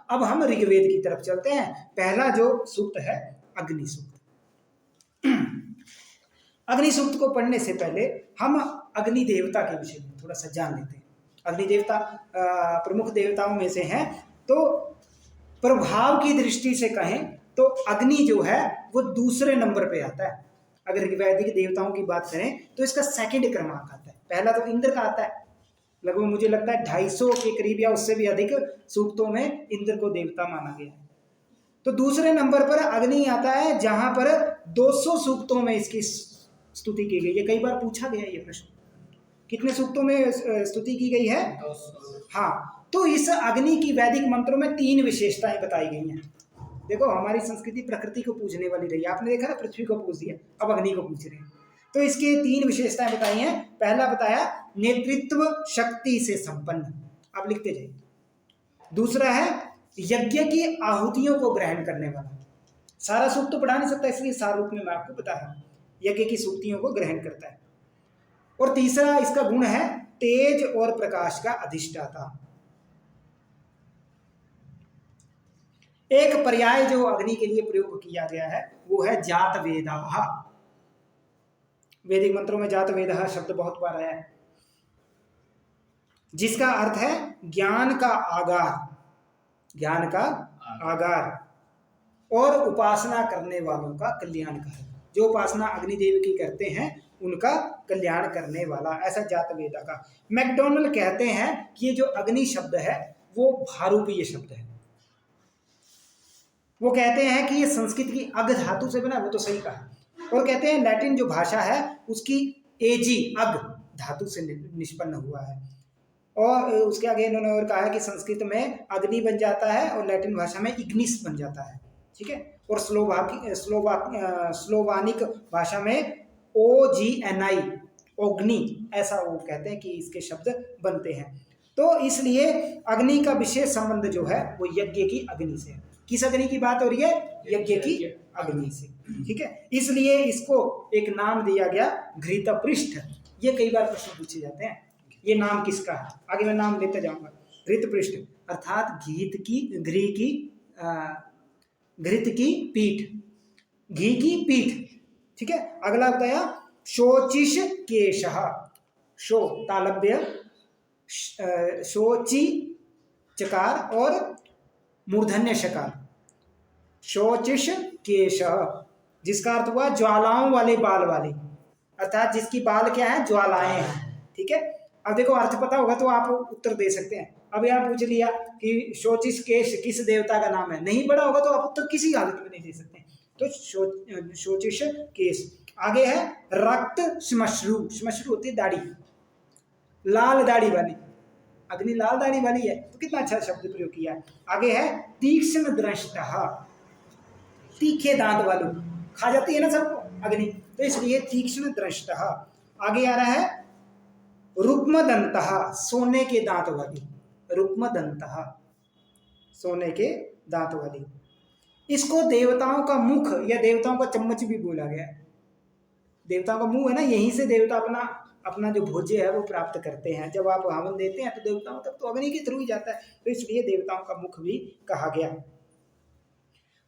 अब हम ऋग्वेद की तरफ चलते हैं। पहला जो सूक्त है अग्नि सूक्त। अग्नि सूक्त को पढ़ने से पहले हम अग्नि देवता के विषय में थोड़ा सा जान लेते हैं। अग्नि देवता प्रमुख देवताओं में से हैं, तो प्रभाव की दृष्टि से कहें तो अग्नि जो है वो दूसरे नंबर पे आता है। अगर वैदिक देवताओं की बात करें तो इसका सेकंड क्रमांक आता है। पहला तो इंद्र का आता है, लगभग मुझे लगता है 250 के करीब या उससे भी अधिक सूक्तों में इंद्र को देवता माना गया है। तो दूसरे नंबर पर अग्नि आता है, जहां पर 200 सूक्तों में इसकी स्तुति की गई है। कई बार पूछा गया ये प्रश्न, कितने सूक्तों में स्तुति की गई है? 200। हाँ, तो इस अग्नि की वैदिक मंत्रों में 3 विशेषताएं बताई गई हैं। देखो हमारी संस्कृति प्रकृति को पूजने वाली रही है, आपने देखा ना, पृथ्वी को पूज दिया, अब अग्नि को पूज रहे हैं। तो इसके 3 विशेषताएं बताई हैं। पहला बताया नेतृत्व शक्ति से संपन्न, आप लिखते जाइए। दूसरा है यज्ञ की आहुतियों को ग्रहण करने वाला। सारा सूक्त तो पढ़ा नहीं सकता, इसलिए सार रूप में मैं आपको बता रहा हूं, यज्ञ की सूक्तियों को ग्रहण करता है। और तीसरा इसका गुण है तेज और प्रकाश का अधिष्ठाता। एक पर्याय जो अग्नि के लिए प्रयोग किया गया है वो है जात वेदाः। वैदिक मंत्रों में जात वेदः शब्द बहुत बार आया है, जिसका अर्थ है ज्ञान का आगार, ज्ञान का आगार और उपासना करने वालों का कल्याणकार। जो उपासना अग्निदेव की करते हैं उनका कल्याण करने वाला, ऐसा जात वेदा का। मैकडोनल्ड कहते हैं कि ये जो अग्नि शब्द है वो भारूपीय शब्द है। वो कहते हैं कि ये संस्कृत की अग धातु से बना, वो तो सही कहा। और कहते हैं लैटिन जो भाषा है उसकी एजी अग धातु से निष्पन्न हुआ है। और उसके आगे इन्होंने और कहा है कि संस्कृत में अग्नि बन जाता है और लैटिन भाषा में इग्निस बन जाता है, ठीक है। और स्लोवानिक भाषा में OGNI ओग्नि, ऐसा वो कहते हैं कि इसके शब्द बनते हैं। तो इसलिए अग्नि का विशेष संबंध जो है वो यज्ञ की अग्नि से। किस अग्नि की बात हो रही है? यज्ञ की अग्नि से, ठीक है। इसलिए इसको एक नाम दिया गया घृतपृष्ठ। ये कई बार प्रश्न पूछे जाते हैं, ये नाम किसका है? आगे मैं नाम लेते जाऊंगा। घृतपृष्ठ अर्थात घृत की पीठ, घी की पीठ, ठीक है। अगला बताया शोचिष केशः, शो तालव्य, शोचि चकार और मूर्धन्य शकार, शोचिष केशः, जिसका अर्थ हुआ ज्वालाओं वाले बाल वाले, अर्थात जिसकी बाल क्या है? ज्वालाएं हैं, ठीक है। अब देखो अर्थ पता होगा तो आप उत्तर दे सकते हैं। अब यहाँ पूछ लिया कि शोचिष केश किस देवता का नाम है, नहीं पढ़ा होगा तो आप उत्तर किसी हालत में नहीं दे सकते। तो शोचिष केश। आगे है रक्त श्मश्रु, श्मश्रु होती है दाढ़ी, लाल दाढ़ी वाली, अग्नि लाल दाढ़ी वाली है, तो कितना अच्छा शब्द प्रयोग किया है। आगे है तीक्ष्ण दृष्टः, तीखे दांत वालों, खा जाती है ना सबको अग्नि, तो इसलिए तीक्ष्ण दृष्टः। आगे आ रहा है रुक्मदन्तः, सोने के दांत वाली, रुक्मदन्तः, सोने के दांत वाली। इसको देवताओं का मुख या देवताओं का चम्मच भी बोला गया है। देवताओं का मुंह है ना, यहीं से देवता अपना जो भोज्य है वो प्राप्त करते हैं। जब आप हवन देते हैं तो देवताओं तक तो अग्नि के थ्रू ही जाता है, तो इसलिए देवताओं का मुख भी कहा गया।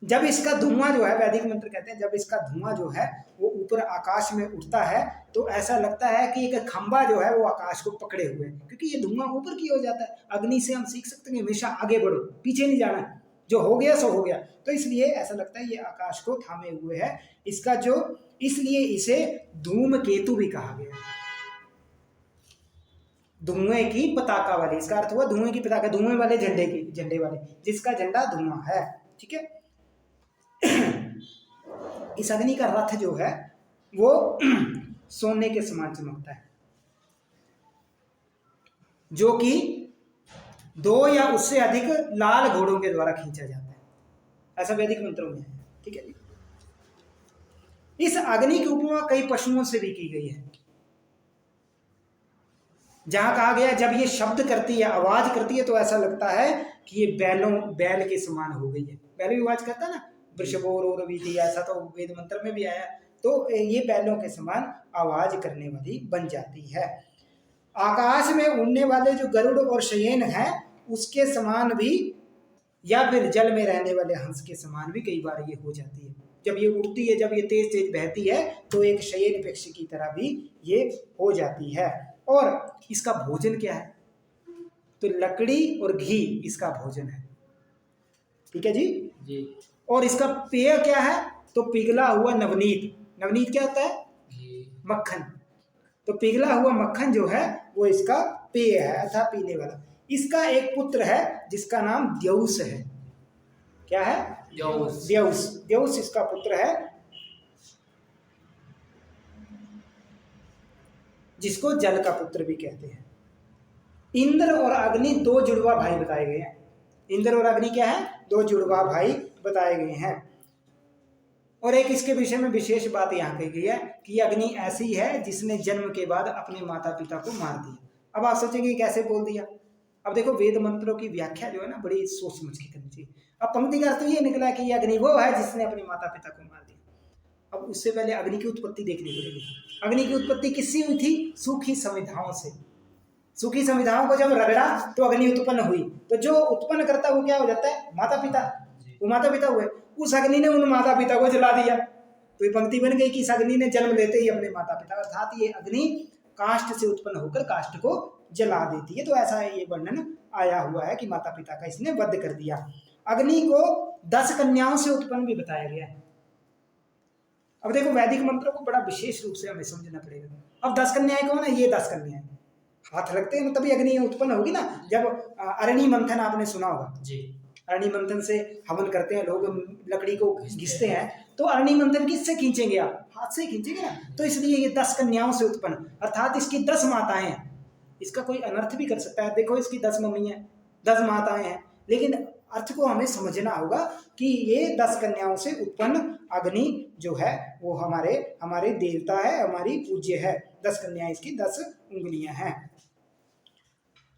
जब इसका धुआं जो है, वैदिक मंत्र कहते हैं, जब इसका धुआं जो है वो ऊपर आकाश में उठता है तो ऐसा लगता है कि एक खंबा जो है वो आकाश को पकड़े हुए है, क्योंकि ये धुआं ऊपर की हो जाता है। अग्नि से हम सीख सकते हैं हमेशा आगे बढ़ो, पीछे नहीं जाना है, जो हो गया सो हो गया। तो इसलिए ऐसा लगता है ये आकाश को थामे हुए है। इसका जो, इसलिए इसे धूमकेतु भी कहा गया, धुएं की पताका वाली। इसका अर्थ हुआ धुएं की पताका, धुएं वाले झंडे वाले, जिसका झंडा धुआं है, ठीक है। इस अग्नि का रथ जो है वो सोने के समान चमकता है, जो कि 2 या उससे अधिक लाल घोड़ों के द्वारा खींचा जाता है, ऐसा वैदिक मंत्रों में है, ठीक है। इस अग्नि की उपमा कई पशुओं से भी की गई है, जहां कहा गया जब ये शब्द करती है, आवाज करती है, तो ऐसा लगता है कि ये बैल के समान हो गई है। बैल भी आवाज करता है ना, वृषभोर विधि, ऐसा तो वेद मंत्र में भी आया। तो ये बैलों के समान आवाज करने वाली बन जाती है। आकाश में उड़ने वाले जो गरुड़ और शयन है उसके समान भी या फिर जल में रहने वाले हंस के समान भी कई बार ये हो जाती है। जब ये उड़ती है, जब ये तेज तेज बहती है, तो एक शयन पक्षी की तरह भी ये हो जाती है। और इसका भोजन क्या है? तो लकड़ी और घी इसका भोजन है। ठीक है जी। और इसका पेय क्या है? तो पिघला हुआ नवनीत। नवनीत क्या होता है? मक्खन। तो पिघला हुआ मक्खन जो है वो इसका पेय है, अर्थात पीने वाला। इसका एक पुत्र है जिसका नाम द्यौस है। क्या है? द्यौस। द्यौस इसका पुत्र है, जिसको जल का पुत्र भी कहते हैं। इंद्र और अग्नि दो जुड़वा भाई बताए गए हैं। इंद्र और अग्नि क्या है? दो जुड़वा भाई बताए गए हैं। और एक इसके विषय में विशेष बात यहाँ कही गई है कि अग्नि ऐसी है जिसने जन्म के बाद अपने माता पिता को मार दिया। अब आप सोचेंगे कैसे बोल दिया? अब देखो, वेद मंत्रों की व्याख्या जो है ना, बड़ी सोच समझ के करनी चाहिए। अब पंक्ति का अर्थ तो ये निकला कि ये अग्नि वो है जिसने अपने माता पिता को मार दिया। अब उससे पहले अग्नि की उत्पत्ति देखनी पड़ेगी। अग्नि की उत्पत्ति किससे हुई थी? सूखी संविधाओं से। सूखी संविधाओं को जब रगड़ा तो अग्नि उत्पन्न हुई। तो जो उत्पन्न करता वो क्या हो जाता है? माता पिता। वो माता पिता हुए। उस अग्नि ने उन माता पिता को जला दिया। तो ये पंक्ति बन गई कि इस अग्नि ने जन्म लेते ही अपने माता पिता, अर्थात ये अग्नि काष्ठ से उत्पन्न होकर काष्ठ को जला देती है। तो ऐसा ये वर्णन आया हुआ है कि माता पिता का इसने वध कर दिया। अग्नि को 10 कन्याओं से उत्पन्न भी बताया गया है। अब देखो, वैदिक मंत्रों को बड़ा विशेष रूप से हमें समझना पड़ेगा। अब 10 कन्याएं कौन है? ये 10 कन्याएं हाथ रखते हैं तभी अग्नि उत्पन्न होगी ना। जब अरणि मंथन आपने सुना होगा जी, अरणि मंथन से हवन करते हैं लोग, लकड़ी को घिसते हैं। तो अरणि मंथन किससे खींचेंगे? आप हाथ से खींचेंगे ना। तो इसलिए ये 10 कन्याओं से उत्पन्न, अर्थात इसकी 10 माताएं हैं। इसका कोई अनर्थ भी कर सकता है। देखो, इसकी 10 मम्मी है, 10 माताएं हैं, लेकिन अर्थ को हमें समझना होगा कि ये 10 कन्याओं से उत्पन्न अग्नि जो है वो हमारे देवता है, हमारी पूज्य है। 10 कन्याएं इसकी 10 उंगलियां हैं।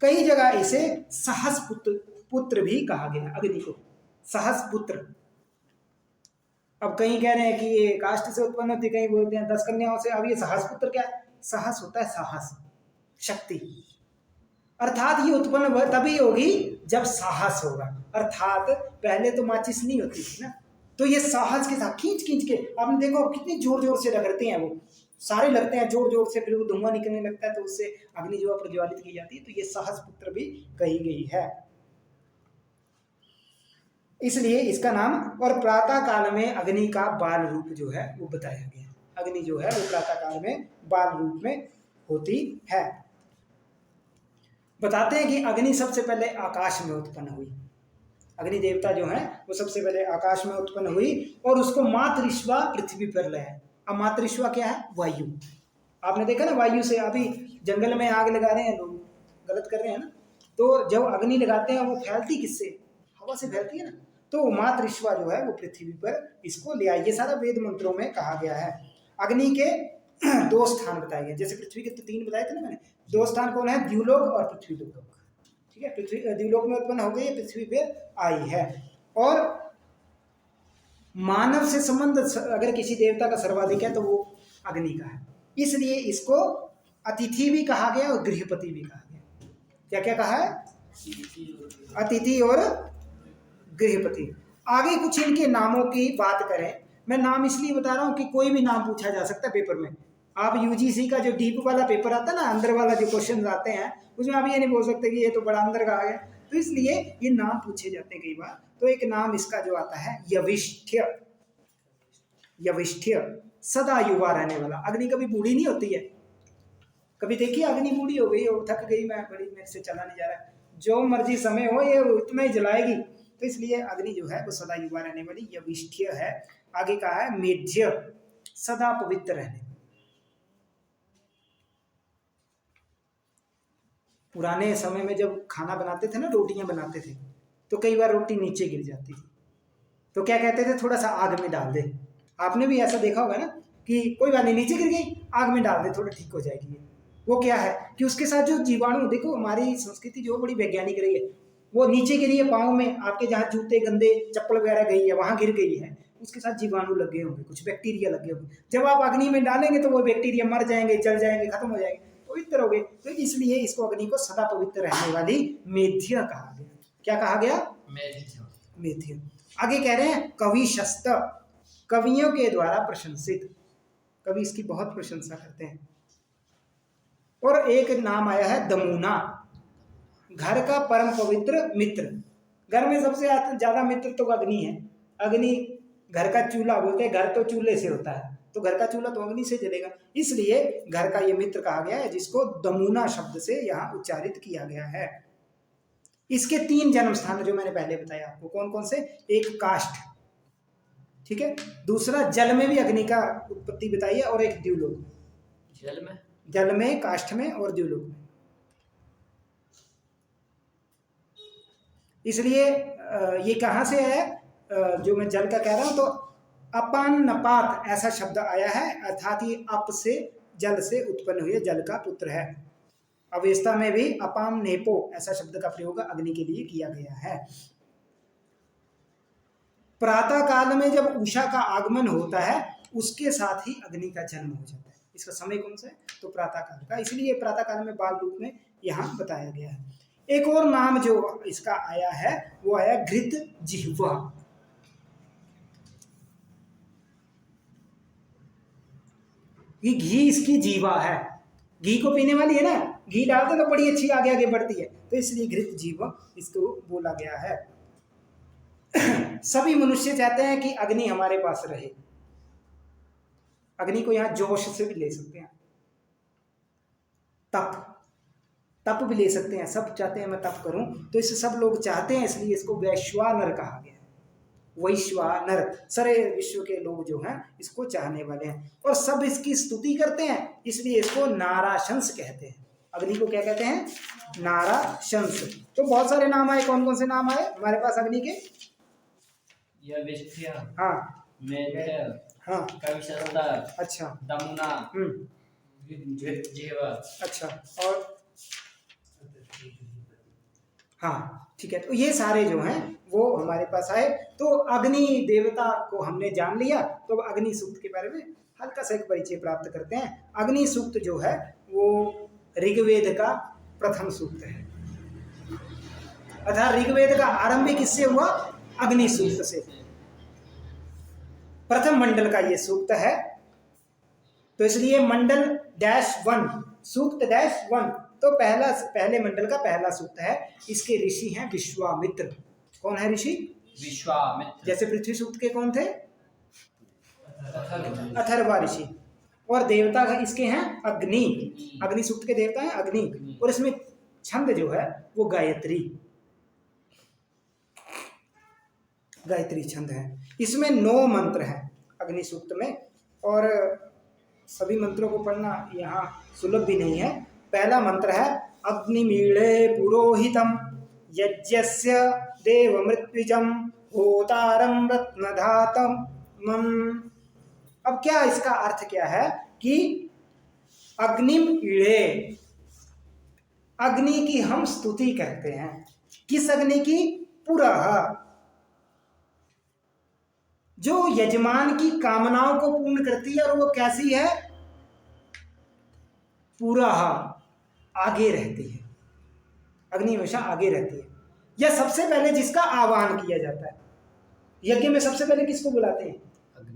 कई जगह इसे सहस पुत्र भी कहा गया, अग्नि को सहस पुत्र। अब कहीं कह रहे हैं कि ये काष्ठ से उत्पन्न होती, कहीं बोलते हैं 10 कन्याओं से। अब ये सहस पुत्र क्या है? सहस होता है साहस, शक्ति। अर्थात ये उत्पन्न तभी होगी जब साहस होगा। अर्थात पहले तो माचिस नहीं होती थी ना, तो ये साहस के साथ खींच खींच के, आपने देखो कितनी जोर जोर से रगड़ते हैं, वो सारे लगते हैं जोर जोर से, फिर वो धुआं निकलने लगता है, तो उससे अग्नि जो है प्रज्वलित की जाती है। तो ये सहस पुत्र भी कही गई है, इसलिए इसका नाम। और प्रातः काल में अग्नि का बाल रूप जो है वो बताया गया। अग्नि जो है वो प्रातः काल में बाल रूप में होती है। बताते हैं कि अग्नि सबसे पहले आकाश में उत्पन्न हुई। अग्नि देवता जो है वो सबसे पहले आकाश में उत्पन्न हुई और उसको मातृश्वा पृथ्वी पर लाया। अब मातृश्वा क्या है? वायु। आपने देखा ना, वायु से अभी जंगल में आग लगा रहे हैं लोग, गलत कर रहे हैं ना। तो जब अग्नि लगाते हैं वो फैलती किससे? हवा से फैलती है ना। तो मातृश्वा जो है वो पृथ्वी पर इसको ले आई। ये सारा वेद मंत्रों में कहा गया है। अग्नि के 2 स्थान बताए गए, जैसे पृथ्वी के तो 3 बताए थे ना मैंने। 2 स्थान कौन है? द्युलोक और पृथ्वी लोक। ठीक है, पृथ्वी द्युलोक में उत्पन्न हो गई है, पृथ्वी पे आई है। और मानव से संबंध अगर किसी देवता का सर्वाधिक है तो वो अग्नि का है, इसलिए इसको अतिथि भी कहा गया और गृहपति भी कहा गया। क्या क्या कहा है? अतिथि और गृहपति। आगे कुछ इनके नामों की बात करें। मैं नाम इसलिए बता रहा हूं कि कोई भी नाम पूछा जा सकता है पेपर में। आप यूजीसी का जो डीप वाला पेपर आता है ना, अंदर वाला जो क्वेश्चन आते हैं, उसमें आप ये नहीं बोल सकते कि ये तो बड़ा अंदर का आ गया। तो इसलिए ये नाम पूछे जाते हैं कई बार। तो एक नाम इसका जो आता है यविष्ठ्य। यविष्ठ्य सदा युवा रहने वाला। अग्नि कभी बूढ़ी नहीं होती है। कभी देखिए अग्नि बूढ़ी हो गई और थक गई, मैं बड़ी मेरे से चला नहीं जा रहा है, जो मर्जी समय हो ये उतना ही जलाएगी। तो इसलिए अग्नि जो है वो सदा युवा रहने वाली यविष्ठ्य है। आगे कहा है मेध्य, सदा पवित्र रहने। पुराने समय में जब खाना बनाते थे ना, रोटियां बनाते थे, तो कई बार रोटी नीचे गिर जाती थी, तो क्या कहते थे? थोड़ा सा आग में डाल दे। आपने भी ऐसा देखा होगा ना कि कोई बात नहीं, नीचे गिर गई, आग में डाल दे, थोड़ा ठीक हो जाएगी। वो क्या है कि उसके साथ जो जीवाणु, देखो हमारी संस्कृति जो बड़ी वैज्ञानिक रही है, वो नीचे गिरी है पाँव में, आपके जहाँ जूते गंदे चप्पल वगैरह गई है वहां गिर गई है, उसके साथ जीवाणु लगे होंगे, कुछ बैक्टीरिया लगे होंगे। जब आप अग्नि में डालेंगे तो वो बैक्टीरिया मर जाएंगे, जल जाएंगे, खत्म हो जाएंगे, पवित्र हो गए। तो इसलिए इसको अग्नि को सदा पवित्र रहने वाली मेध्य कहा गया। क्या कहा गया? मेध्य। में थे। आगे कह रहे हैं कविशस्त, कवियों के द्वारा प्रशंसित, कवि इसकी बहुत प्रशंसा करते हैं। और एक नाम आया है दमुना, घर का परम पवित्र मित्र। घर में सबसे ज्यादा मित्र तो अग्नि है। अग्नि घर का चूल्हा, बोलते हैं घर तो चूल्हे से होता है, तो घर का चूल्हा तो अग्नि से जलेगा, इसलिए घर का ये मित्र कहा गया है, जिसको दमुना शब्द से यहाँ उच्चारित किया गया है। इसके 3 जन्म स्थान जो मैंने पहले बताया आपको, कौन कौन से? एक काष्ठ, ठीक है, दूसरा जल में भी अग्नि का उत्पत्ति बताई है, और एक द्युलोक, जल में, काष्ठ में और द्युलोक में। इसलिए ये कहाँ से है, जो मैं जल का कह रहा हूं, तो अपान नपात ऐसा शब्द आया है, अर्थात ये अप से, जल से उत्पन्न हुए जल का पुत्र है। अवेस्ता में भी अपाम नेपो ऐसा शब्द का प्रयोग अग्नि के लिए किया गया है। प्रातः काल में जब उषा का आगमन होता है, उसके साथ ही अग्नि का जन्म हो जाता है। इसका समय कौन सा है? तो प्रातः काल का, इसलिए प्रातः काल में बाल रूप में यहाँ बताया गया है। एक और नाम जो इसका आया है वो आया घृत जिह्वा। ये घी इसकी जीवा है, घी को पीने वाली है ना, घी डालते तो बड़ी अच्छी आगे आगे बढ़ती है, तो इसलिए घृत जीवा इसको बोला गया है। सभी मनुष्य चाहते हैं कि अग्नि हमारे पास रहे। अग्नि को यहाँ जोश से भी ले सकते हैं, तप भी ले सकते हैं। सब चाहते हैं मैं तप करूं, तो इसे सब लोग चाहते हैं, इसलिए इसको वैश्वानर कहा गया है। वैश्वानर, सारे विश्व के लोग जो हैं इसको चाहने वाले हैं, और सब इसकी स्तुति करते हैं, इसलिए इसको नाराशंस कहते हैं। अग्नि को क्या कहते हैं? नाराशंस। तो बहुत सारे नाम आए, कौन कौन से नाम आए हमारे पास अग्नि के? हाँ, हाँ, अच्छा, दमुना, अच्छा, और हाँ, ठीक है। तो ये सारे जो हैं वो हमारे पास आए। तो अग्नि देवता को हमने जान लिया, तो अब अग्नि सूक्त के बारे में हल्का सा एक परिचय प्राप्त करते हैं। अग्नि सूक्त जो है वो ऋग्वेद का प्रथम सूक्त है, अर्थात ऋग्वेद का आरंभ किससे हुआ? अग्नि सूक्त से। प्रथम मंडल का ये सूक्त है, तो इसलिए मंडल -1 सूक्त -1, तो पहले मंडल का पहला सूक्त है। इसके ऋषि हैं विश्वामित्र। कौन है ऋषि? विश्वामित्र। जैसे पृथ्वी सूक्त के कौन थे? अथर्वा ऋषि। और देवता इसके हैं अग्नि, अग्नि सूक्त के देवता हैं अग्नि, और इसमें छंद जो है वो गायत्री छंद है। इसमें 9 मंत्र हैं अग्नि सूक्त में, और सभी मंत्रों को पढ़ना यहाँ सुलभ भी नहीं है। पहला मंत्र है अग्निमीळे पुरोहितम यज्ञस्य देवमृत्युजम होतारम रत्नधातम। अब क्या इसका अर्थ क्या है कि अग्निम ईळे, अग्नि की हम स्तुति करते हैं। किस अग्नि की? पुरः, जो यजमान की कामनाओं को पूर्ण करती है, और वो कैसी है? पुरः, आगे रहती है। अग्नि हमेशा आगे रहती है, या सबसे पहले जिसका आह्वान किया जाता है। यज्ञ में सबसे पहले किसको बुलाते हैं?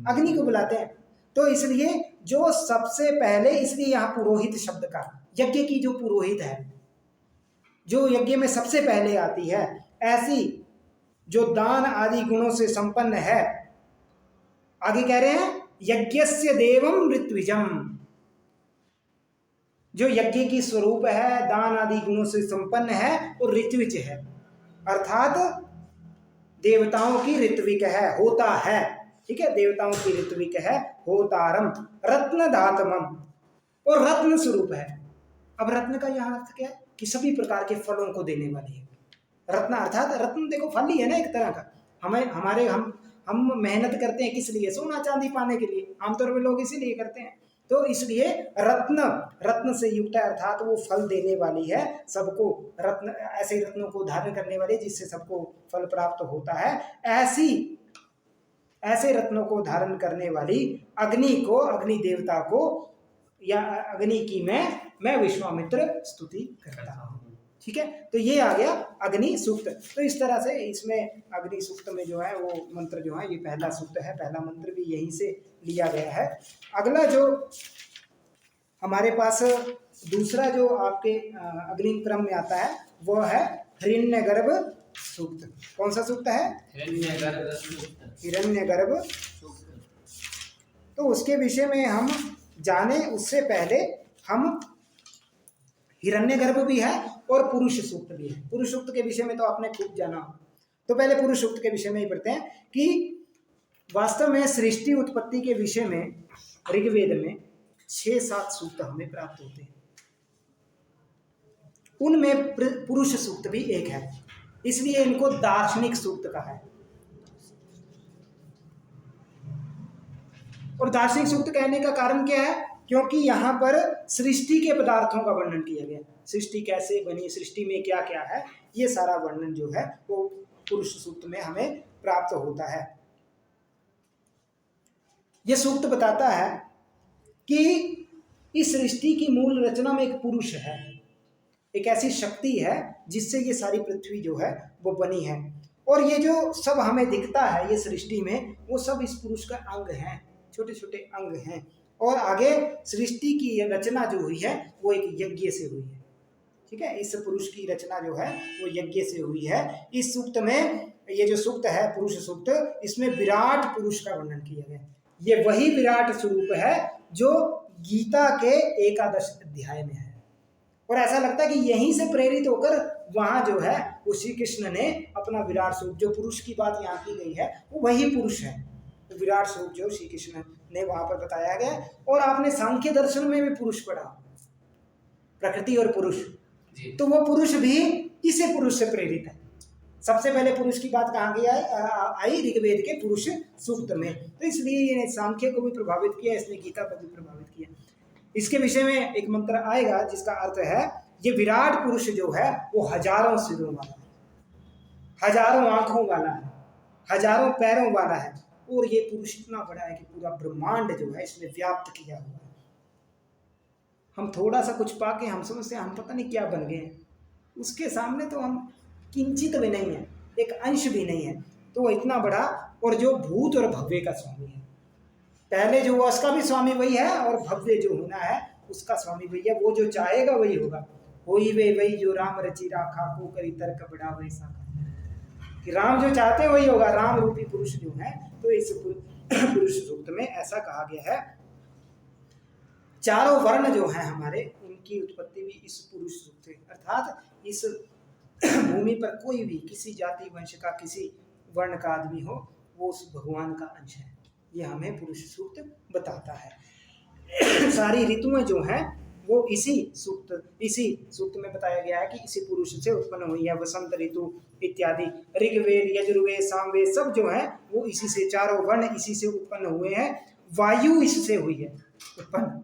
अग्नि को बुलाते हैं। तो इसलिए जो सबसे पहले, इसलिए यहाँ पुरोहित शब्द का, यज्ञ की जो पुरोहित है, जो यज्ञ में सबसे पहले आती है, ऐसी जो दान आदि गुणों से संपन्न है। आगे कह रहे हैं यज्ञस्य देवम ऋत्विजम, जो यज्ञ की स्वरूप है, दान आदि गुणों से संपन्न है, और ऋत्विज है, अर्थात देवताओं की ऋत्विक है, होता है। ठीक है, देवताओं की ऋत्विक है, होतारम रत्न धातमम, और रत्न स्वरूप है। अब रत्न का यहाँ अर्थ क्या है? कि सभी प्रकार के फलों को देने वाली है। रत्न अर्थात, रत्न देखो फल ही है ना एक तरह का। हम मेहनत करते हैं किस लिए? सोना चांदी पाने के लिए, आमतौर पर लोग इसीलिए करते हैं। तो इसलिए रत्न से युक्त है, अर्थात वो फल देने वाली है सबको। रत्न, ऐसे रत्नों को धारण करने वाली, जिससे सबको फल प्राप्त होता है। ऐसे रत्नों को धारण करने वाली अग्नि को, अग्नि देवता को, या अग्नि की मैं विश्वामित्र स्तुति करता हूँ। ठीक है, तो ये आ गया अग्नि सूक्त। तो इस तरह से इसमें अग्नि सूक्त में जो है वो मंत्र जो है ये पहला सूक्त है, पहला मंत्र भी यहीं से लिया गया है। अगला जो हमारे पास दूसरा जो आपके अग्नि क्रम में आता है वो है हिरण्यगर्भ सूक्त। कौन सा सूक्त है? हिरण्यगर्भ सूक्त। हिरण्यगर्भ सूक्त। तो उसके विषय में हम जाने उससे पहले हम हिरण्यगर्भ भी है और पुरुष सूक्त भी है। पुरुष सूक्त के विषय में तो आपने खूब जाना, तो पहले पुरुष सूक्त के विषय में ही पढ़ते हैं कि वास्तव में सृष्टि उत्पत्ति के विषय में ऋग्वेद में 6-7 सूक्त हमें प्राप्त होते हैं, उनमें पुरुष सूक्त भी एक है, इसलिए इनको दार्शनिक सूक्त कहा है। और दार्शनिक सूक्त कहने का कारण क्या है? क्योंकि यहाँ पर सृष्टि के पदार्थों का वर्णन किया गया, सृष्टि कैसे बनी, सृष्टि में क्या क्या है, ये सारा वर्णन जो है वो पुरुष सूक्त में हमें प्राप्त होता है। ये सूक्त बताता है कि इस सृष्टि की मूल रचना में एक पुरुष है, एक ऐसी शक्ति है जिससे ये सारी पृथ्वी जो है वो बनी है। और ये जो सब हमें दिखता है ये सृष्टि में, वो सब इस पुरुष का अंग हैं, छोटे छोटे अंग हैं। और आगे सृष्टि की रचना जो हुई है वो एक यज्ञ से हुई है। ठीक है, इस पुरुष की रचना जो है वो यज्ञ से हुई है। इस सूक्त में, ये जो सूक्त है पुरुष सूक्त, इसमें विराट पुरुष का वर्णन किया गया। ये वही विराट स्वरूप है जो गीता के 11 अध्याय में है। और ऐसा लगता है कि यहीं से प्रेरित होकर वहां जो है वो श्री कृष्ण ने अपना विराट स्वरूप, जो पुरुष की बात यहाँ की गई है वो वही पुरुष है, तो विराट स्वरूप जो श्री कृष्ण ने वहां पर बताया गया। और आपने सांख्य दर्शन में भी पुरुष पढ़ा, प्रकृति और पुरुष, तो वो पुरुष भी इसी पुरुष से प्रेरित है। सबसे पहले पुरुष की बात कहाँ गई आई? ऋग्वेद के पुरुष सूक्त में। तो इसलिए ये सांख्य को भी प्रभावित किया, इसने गीता को भी प्रभावित किया। इसके विषय में एक मंत्र आएगा जिसका अर्थ है ये विराट पुरुष जो है वो हजारों सिरों वाला है, हजारों आंखों वाला है, हजारों पैरों वाला है। और ये पुरुष इतना बड़ा है कि पूरा ब्रह्मांड जो है इसमें व्याप्त किया हुआ है। हम थोड़ा सा कुछ पाके हम समझते हैं हम पता नहीं क्या बन गए हैं, उसके सामने तो हम किंचित भी नहीं है, एक अंश भी नहीं है। तो वो इतना बड़ा, और जो भूत और भव्य का स्वामी है, पहले जो हुआ उसका भी स्वामी वही है, और भव्य जो होना है उसका स्वामी वही है। वो जो चाहेगा वही होगा। होई वे वही जो राम रचि राखा, को करी तर्क बड़ा वैसा, कि राम जो चाहते हैं वही होगा, राम रूपी पुरुष जो है। तो इस पुरुष सूक्त में ऐसा कहा गया है। चारों वर्ण जो हैं हमारे, उनकी उत्पत्ति भी इस पुरुष सूक्त से, अर्थात इस भूमि पर कोई भी किसी जाति वंश का, किसी वर्ण का आदमी हो, वो उस भगवान का अंश है। ये हमें पुरुष सूक्त बताता है। सारी ऋतुएं जो हैं वो इसी सूक्त में बताया गया है कि इसी पुरुष से उत्पन्न हुई है। वसंत ऋतु इत्यादि, ऋग्वेद, यजुर्वेद, सामवेद सब जो है वो इसी से, चारों वर्ण इसी से उत्पन्न हुए हैं। वायु इससे हुई है उत्पन्न,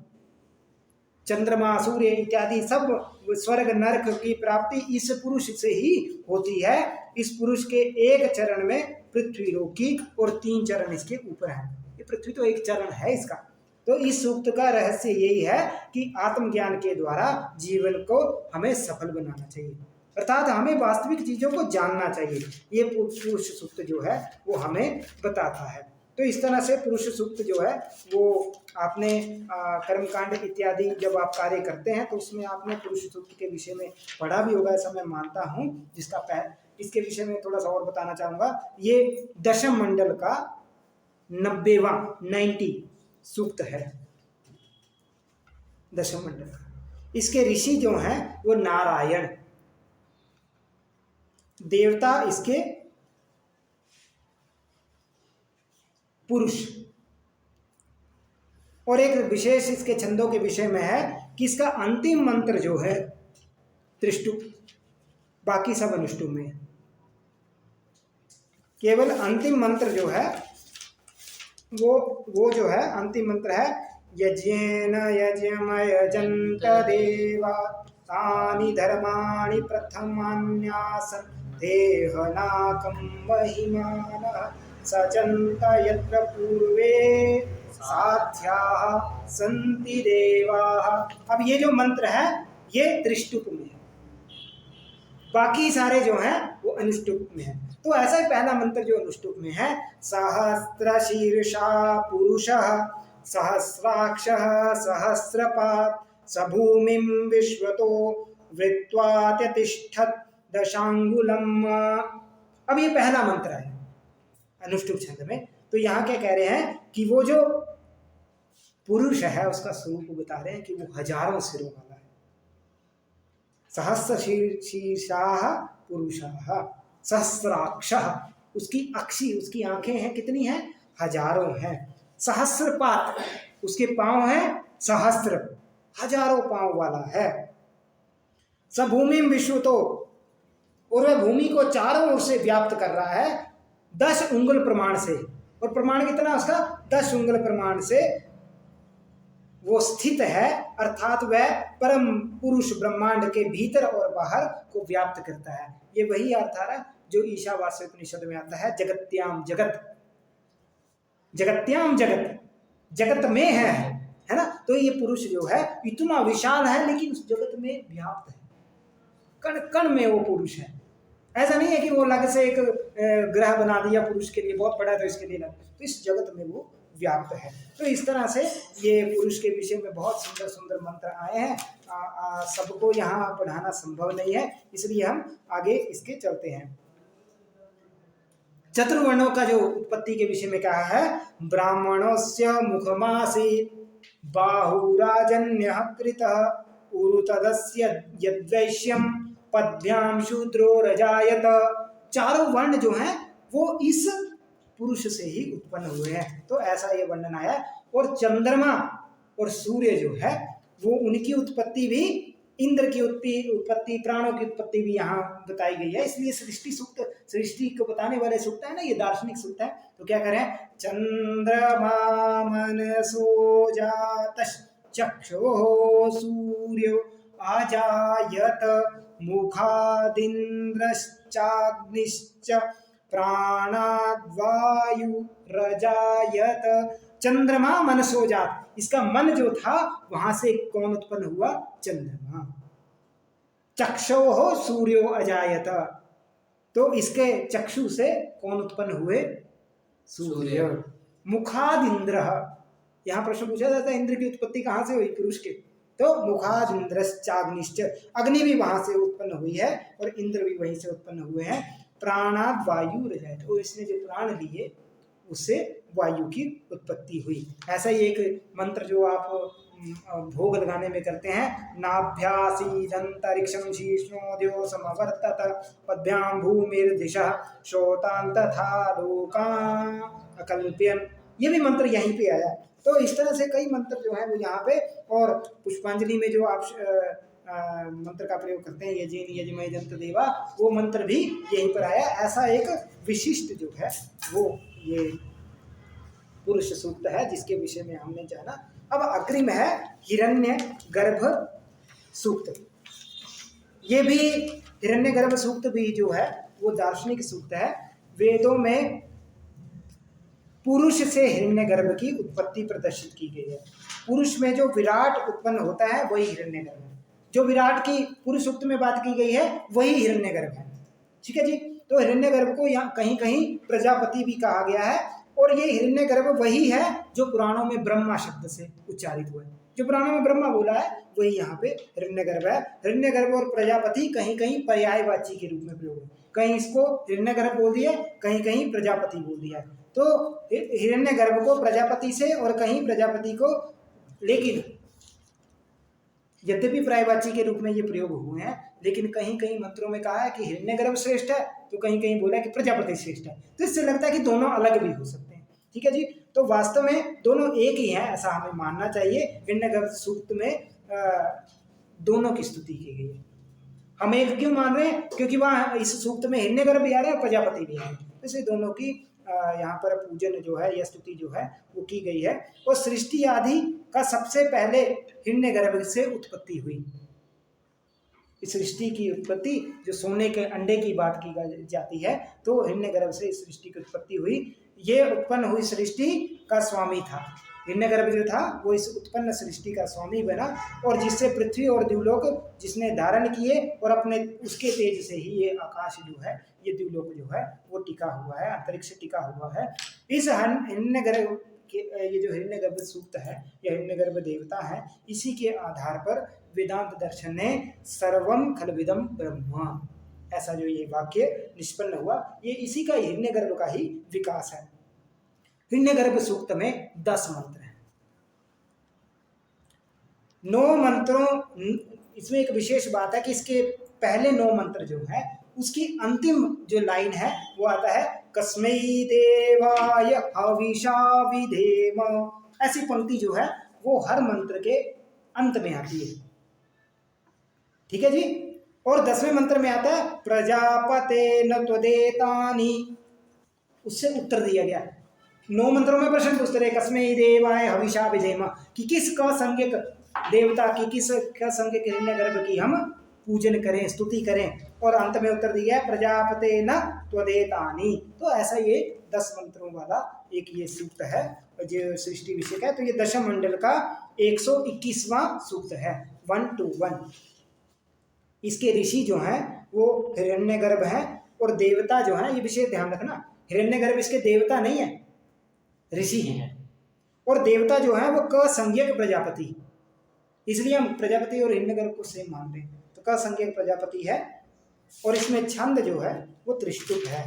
चंद्रमा, सूर्य इत्यादि सब, स्वर्ग नरक की प्राप्ति इस पुरुष से ही होती है। इस पुरुष के एक चरण में पृथ्वी लोक की, और 3 चरण इसके ऊपर है। ये पृथ्वी तो एक चरण है इसका। तो इस सूक्त का रहस्य यही है कि आत्मज्ञान के द्वारा जीवन को हमें सफल बनाना चाहिए, अर्थात हमें वास्तविक चीजों को जानना चाहिए। ये पुरुष सूक्त जो है वो हमें बताता है। तो इस तरह से पुरुष सूक्त जो है वो आपने कर्मकांड इत्यादि जब आप कार्य करते हैं तो उसमें आपने पुरुष सूक्त के विषय में पढ़ा भी होगा, ऐसा मैं मानता हूँ। इसके विषय में थोड़ा सा और बताना चाहूँगा। ये दशम मंडल का 90 सूक्त है, दशम मंडल का। इसके ऋषि जो हैं वो नारायण, देवता इसके पुरुष। और एक विशेष इसके छंदों के विषय में है कि इसका अंतिम मंत्र जो है त्रिष्टुप, बाकी सब अनुष्टुप में है। केवल अंतिम मंत्र जो है वो जो है अंतिम मंत्र है यज्ञेन यज्ञमयजन्त देवा तानि धर्माणि प्रथमान्यासन् देहनाकं महिमानः सचन्त यत्र पूर्वे साध्याः सन्ति देवाः। अब ये जो मंत्र है ये त्रिष्टुप में है। बाकी सारे जो हैं वो अनुष्टुप में है। तो ऐसा ही पहला मंत्र जो अनुष्टुप में है, सहस्र शीर्षा पुरुषः सहस्राक्षः सहस्रपात् स भूमिं विश्वतो वृत्वात्यतिष्ठत् दशांगुलम। अब ये पहला मंत्र है अनुष्टुप छंद में। तो यहाँ क्या कह रहे हैं कि वो जो पुरुष है उसका स्वरूप बता रहे हैं कि वो हजारों सिरों वाला है। सहस्र शीर्षाः पुरुषः सहस्राक्षः, उसकी अक्षी उसकी आंखें हैं कितनी हैं, हजारों हैं। सहस्रपात, उसके पांव हैं सहस्त्र, हजारों पांव वाला है। स भूमि विश्वतो, और वह भूमि को चारों ओर से व्याप्त कर रहा है 10 उंगल प्रमाण से। और प्रमाण कितना उसका, 10 उंगल प्रमाण से वो स्थित है, अर्थात वह परम पुरुष ब्रह्मांड के भीतर और बाहर को व्याप्त करता है। ये वही अर्थ आ रहा है जो ईशावास्य उपनिषद में आता है, जगत्याम जगत, जगत्याम जगत, जगत में है ना। तो ये पुरुष जो है इतना विशाल है लेकिन उस जगत में व्याप्त है, कण कण में वो पुरुष है। ऐसा नहीं है कि वो अलग से एक ग्रह बना दिया पुरुष के लिए, बहुत बड़ा है तो इसके लिए अलग, तो इस जगत में वो व्याप्त है। तो इस तरह से ये पुरुष के विषय में बहुत सुंदर सुंदर मंत्र आए हैं। सबको यहाँ पढ़ाना संभव नहीं है, इसलिए हम आगे इसके चलते हैं। चतुर्वर्णों का जो उत्पत्ति के विषय में कहा है, ब्राह्मणस्य मुखमासीत् बाहुराजन्यः कृतः उरुतदस्य यद्वैश्यम पद्भ्याम शूद्रो रजायत। चारों वर्ण जो हैं वो इस पुरुष से ही उत्पन्न हुए हैं। तो ऐसा ये वर्णन आया। और चंद्रमा और सूर्य जो है वो उनकी उत्पत्ति भी, इंद्र की उत्पत्ति, प्राणों की उत्पत्ति भी यहाँ बताई गई है। इसलिए सृष्टि सूक्त, सृष्टि को बताने वाले सूक्त है ना, ये दार्शनिक सूक्त है। तो क्या करें, चंद्रमा मनसो जातश्चक्षुः सूर्यो अजायत मुखादिन्द्रश्चाग्निश्च प्राणाद्वायुरजायत। चंद्रमा मनसो जात, इसका मन जो था वहां से कौन उत्पन्न हुआ, चंद्रमा। चक्षुः सूर्यो अजायत, तो इसके चक्षु से कौन उत्पन्न हुए, सूर्य। मुखाद इंद्र, यहाँ प्रश्न पूछा जाता है इंद्र की उत्पत्ति कहाँ से हुई, पुरुष के। तो मुखाद इंद्रश्चाग्निश्च, अग्नि भी वहां से उत्पन्न हुई है और इंद्र भी वहीं से उत्पन्न हुए हैं। प्राणाद वायु रजायत, और इसने जो प्राण लिए उससे वायु की उत्पत्ति हुई। ऐसा ही एक मंत्र जो आप भोग लगाने में करते हैं, नाभ्यासीदंतरिक्षं शीर्ष्णोद्यो समवर्तत पद्भ्यां भूमिर्दिशः श्रोतान् तथा लोकान् अकल्प्यन्। ये भी मंत्र यहीं पे आया। तो इस तरह से कई मंत्र जो है वो यहाँ पे, और पुष्पांजलि में जो आप मंत्र का प्रयोग करते हैं, यजेन यजमय दंत देवा, वो मंत्र भी यहीं पर आया। ऐसा एक विशिष्ट जो है वो ये पुरुष सूक्त है जिसके विषय में हमने जाना। अब अग्रिम है हिरण्य गर्भ सूक्त। ये भी हिरण्य गर्भ सूक्त भी जो है वो दार्शनिक सूक्त है। वेदों में पुरुष से हिरण्य गर्भ की उत्पत्ति प्रदर्शित की गई है। पुरुष में जो विराट उत्पन्न होता है वही हिरण्य गर्भ है। जो विराट की पुरुष सूक्त में बात की गई है वही हिरण्य गर्भ है। ठीक है जी। तो हिरण्य गर्भ को यहाँ कहीं कहीं प्रजापति भी कहा गया है, और ये हिरण्य गर्भ वही है जो पुराणों में ब्रह्मा शब्द से उच्चारित हुआ है। जो पुराणों में ब्रह्मा बोला है वही यहाँ पे हिरण्य गर्भ है। हिरण्य गर्भ और प्रजापति कहीं कहीं पर्यायवाची के रूप में प्रयोग है। कहीं इसको हिरण्य गर्भ बोल दिया, कहीं कहीं प्रजापति बोल दिया। तो हिरण्य गर्भ को प्रजापति से और कहीं प्रजापति को, लेकिन यद्यपि पर्यायवाची के रूप में ये प्रयोग हुए हैं, लेकिन कहीं कहीं मंत्रों में कहा है कि हिरण्य गर्भ श्रेष्ठ है, तो कहीं कहीं बोला है कि प्रजापति श्रेष्ठ है। तो इससे लगता है कि दोनों अलग भी हो सकते हैं। ठीक है जी। तो वास्तव में दोनों एक ही है, ऐसा हमें मानना चाहिए। हिरण्य गर्भ सूक्त में दोनों की स्तुति की गई है। हम एक क्यों मान रहे हैं, क्योंकि वहाँ इस सूक्त में हिरण्य गर्भ भी आ रहे हैं और प्रजापति भी आ रहे हैं। इसलिए दोनों की यहाँ पर पूजन जो है या स्तुति जो है वो की गई है। और सृष्टि आदि का सबसे पहले हिरण्य गर्भ से उत्पत्ति हुई। इस सृष्टि की उत्पत्ति, जो सोने के अंडे की बात की जाती है, तो हिरण्य गर्भ से इस सृष्टि की उत्पत्ति हुई। ये उत्पन्न हुई सृष्टि का स्वामी था, हिरण्यगर्भ जो था वो इस उत्पन्न सृष्टि का स्वामी बना, और जिससे पृथ्वी और द्युलोक जिसने धारण किए, और अपने उसके तेज से ही ये आकाश जो है, ये द्युलोक जो है वो टिका हुआ है, अंतरिक्ष टिका हुआ है। इस हिरण्यगर्भ ये जो हिरण्यगर्भ सूक्त है या हिरण्यगर्भ देवता है, इसी के आधार पर वेदांत दर्शन ने सर्वम खलविदम ब्रह्मा, ऐसा जो ये वाक्य निष्पन्न हुआ, ये इसी का हिरण्यगर्भ का ही विकास है। हिरण्यगर्भ सूक्त में 10 मंत्र हैं। 9 मंत्रों, इसमें एक विशेष बात है कि इसके पहले 9 मंत्र जो है उसकी अंतिम जो लाइन है वो आता है कस्मै देवाय हविषा विधेम। ऐसी पंक्ति जो है वो हर मंत्र के अंत में आती है, ठीक है जी। और 10वें मंत्र में आता है प्रजापते न त्वदेतानि, उससे उत्तर दिया गया। 9 मंत्रों में प्रश्न पूछते रहे कस्मै देवाय हविषा विधेम, कि किस का संज्ञक देवता की, किस का संज्ञक हिरण्यगर्भ की हम पूजन करें, स्तुति करें, और अंत में उत्तर दिया है प्रजापते न त्वदेतानि। तो ऐसा ये 10 मंत्रों वाला एक ये सूक्त है जो सृष्टि विषय है। तो ये दशम मंडल का 121वां सूक्त है, 121। इसके ऋषि जो हैं वो हिरण्यगर्भ हैं, और देवता जो है, ये विषय ध्यान रखना, हिरण्यगर्भ इसके देवता नहीं है, ऋषि हैं। और देवता जो है वो कसंज्ञक प्रजापति, इसलिए हम प्रजापति और हिरण्यगर्भ को सेम मानते हैं। तो कसंज्ञक प्रजापति है, और इसमें छंद जो है वो त्रिष्टुप है।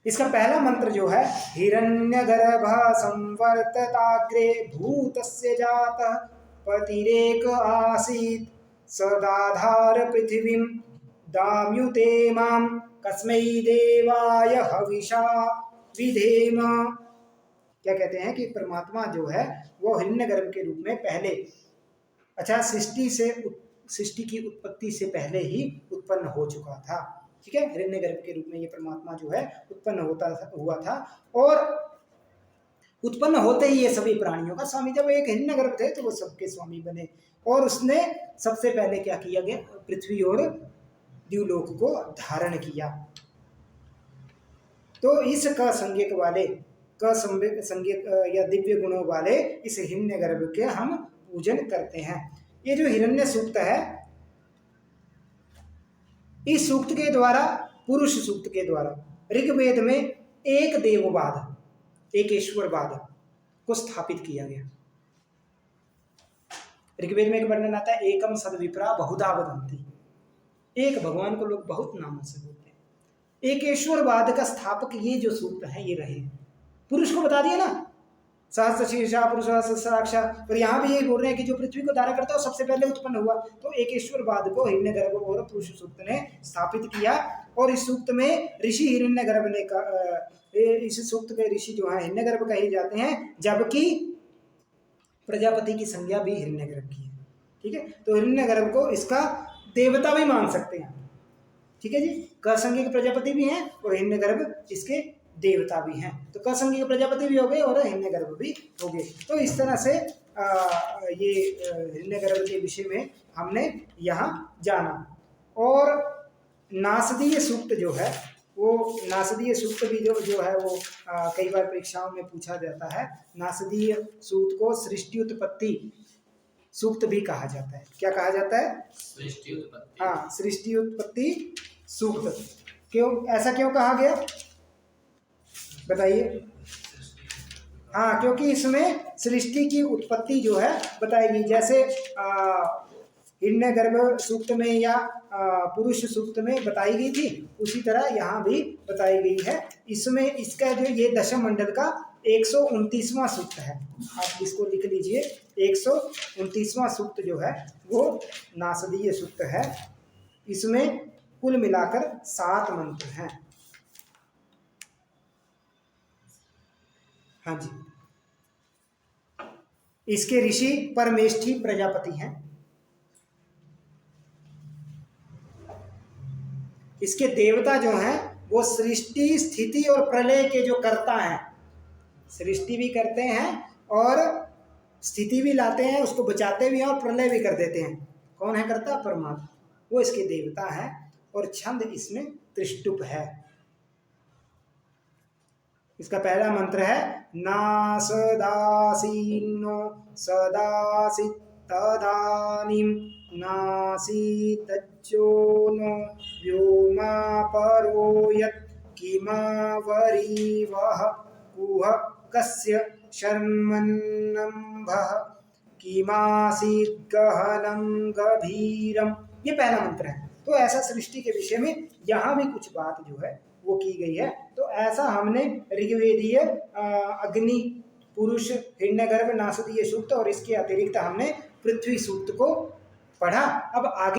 इसका पहला मंत्र जो है हिरण्यगर्भ संवर्तताग्रे भूतस्य जातः पतिरेक आसीत् सदाधार पृथिवीं दाम्युते मां कस्मै देवाय हविषा विधेम। क्या कहते हैं कि परमात्मा जो है वो हिरण्यगर्भ के रूप में पहले, अच्छा, सृष्टि की उत्पत्ति से पहले ही उत्पन्न हो चुका था, ठीक है। हिरण्यगर्भ के रूप में ये परमात्मा जो है उत्पन्न हुआ था, और उत्पन्न होते ही ये सभी प्राणियों का स्वामी, जब एक हिरण्यगर्भ थे तो वो सबके स्वामी बने। और उसने सबसे पहले क्या किया गया, पृथ्वी और द्युलोक को धारण किया। तो इस कसंज्ञक वाले, कसंज्ञक या दिव्य गुणों वाले इस हिरण्यगर्भ के हम पूजन करते हैं। ये जो हिरण्य सूक्त है, इस सूक्त के द्वारा, पुरुष सूक्त के द्वारा ऋग्वेद में एक देववाद, एक ईश्वरवाद को स्थापित किया गया। ऋग्वेद में एक वर्णन आता है एकम सद्विप्रा बहुधा वदन्ति, एक भगवान को लोग बहुत नामों से बोलते हैं। एक ईश्वरवाद का स्थापक ये जो सूक्त है ये रहे। पुरुष को बता दिया ना, सहस्र शीर्षा पुरुष सहस्राक्षा, और यहाँ भी यही बोल रहे हैं कि जो पृथ्वी को धारण करता है सबसे पहले उत्पन्न हुआ। तो एक ईश्वरवाद को हिरण्यगर्भ और पुरुष सूक्त ने स्थापित किया। और इस सूक्त में ऋषि हिरण्यगर्भ ने इस सूक्त के ऋषि जो है हिरण्यगर्भ कहे जाते हैं, जबकि प्रजापति की संज्ञा भी हिरण्यगर्भ की है, ठीक है। तो हिरण्यगर्भ को इसका देवता भी मान सकते हैं, ठीक है जी। कसंज्ञक प्रजापति भी हैं और हिरण्यगर्भ इसके देवता भी हैं। तो कसंज्ञक प्रजापति भी हो गए और हिरण्यगर्भ भी हो गए। तो इस तरह से ये हिरण्यगर्भ के विषय में हमने यहाँ जाना। और नासदीय सूक्त जो है वो, नासदीय सूक्त भी जो है वो कई बार परीक्षाओं में पूछा जाता है। नासदीय सूक्त को सृष्टि उत्पत्ति सूक्त भी कहा जाता है। क्या कहा जाता है? सृष्टि उत्पत्ति। हाँ, सृष्टि उत्पत्ति सूक्त। क्यों, ऐसा क्यों कहा गया बताइए? हाँ, क्योंकि इसमें सृष्टि की उत्पत्ति जो है बताएगी। जैसे हिरण्यगर्भ सूक्त में या पुरुष सूक्त में बताई गई थी, उसी तरह यहाँ भी बताई गई है। इसमें इसका जो ये दशम मंडल का 129वां सूक्त है, आप इसको लिख लीजिए। 129वां सूक्त जो है वो नासदीय सूक्त है। इसमें कुल मिलाकर 7 मंत्र हैं। हाँ जी, इसके ऋषि परमेष्ठी प्रजापति हैं। इसके देवता जो हैं वो सृष्टि स्थिति और प्रलय के जो कर्ता हैं, सृष्टि भी करते हैं और स्थिति भी लाते हैं, उसको बचाते भी हैं और प्रलय भी कर देते हैं। कौन है कर्ता? परमात्मा, वो इसके देवता हैं। और छंद इसमें त्रिष्टुप है। इसका पहला मंत्र है नासदासीनो सदासित तदानीं नासीतज्जो नो व्योमा परो यत् किमावरीवः कुह कस्य शर्मन्नम्भः किमासीत् गहनं गभीरम। ये पहला मंत्र है। तो ऐसा सृष्टि के विषय में यहाँ भी कुछ बात जो है वो की गई है। तो ऐसा हमने ऋग्वेदीय अग्नि पुरुष हिरण्यगर्भ नासदीय सूक्त और इसके अतिरिक्त हमने पृथ्वी सूक्त को पढ़ा। अब आगे